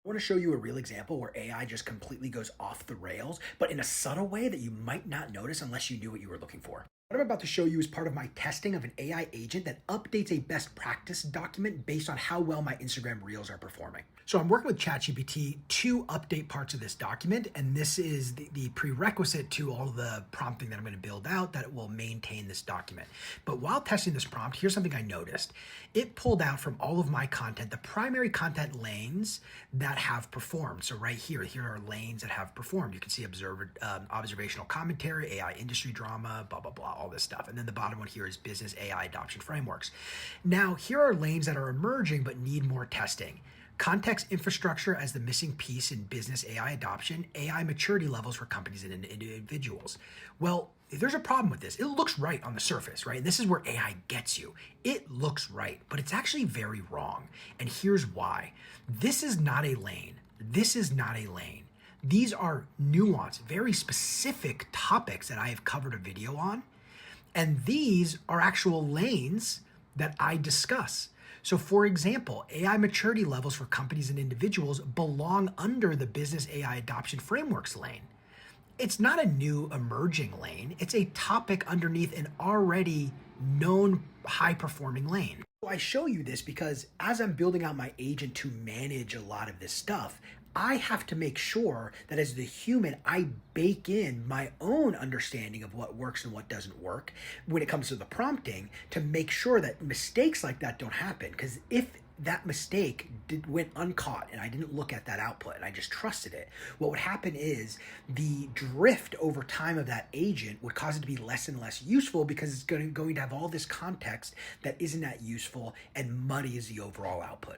I want to show you a real example where AI just completely goes off the rails, but in a subtle way that you might not notice unless you knew what you were looking for. What I'm about to show you is part of my testing of an AI agent that updates a best practice document based on how well my Instagram Reels are performing. So I'm working with ChatGPT to update parts of this document, and this is the prerequisite to all the prompting that I'm going to build out that it will maintain this document. But while testing this prompt, here's something I noticed. It pulled out from all of my content the primary content lanes that have performed. So right here are lanes that have performed. You can see observational commentary, AI industry drama, blah, blah, blah, all this stuff. And then the bottom one here is business AI adoption frameworks. Now, here are lanes that are emerging but need more testing. Context infrastructure as the missing piece in business AI adoption, AI maturity levels for companies and individuals. Well, there's a problem with this. It looks right on the surface, right? And this is where AI gets you. It looks right, but it's actually very wrong. And here's why. This is not a lane. This is not a lane. These are nuanced, very specific topics that I have covered a video on. And these are actual lanes that I discuss. So for example, AI maturity levels for companies and individuals belong under the business AI adoption frameworks lane. It's not a new emerging lane. It's a topic underneath an already known high performing lane. So I show you this because as I'm building out my agent to manage a lot of this stuff, I have to make sure that as the human, I bake in my own understanding of what works and what doesn't work when it comes to the prompting to make sure that mistakes like that don't happen. Because if that mistake went uncaught and I didn't look at that output and I just trusted it, what would happen is the drift over time of that agent would cause it to be less and less useful because it's going to have all this context that isn't that useful and muddies the overall output.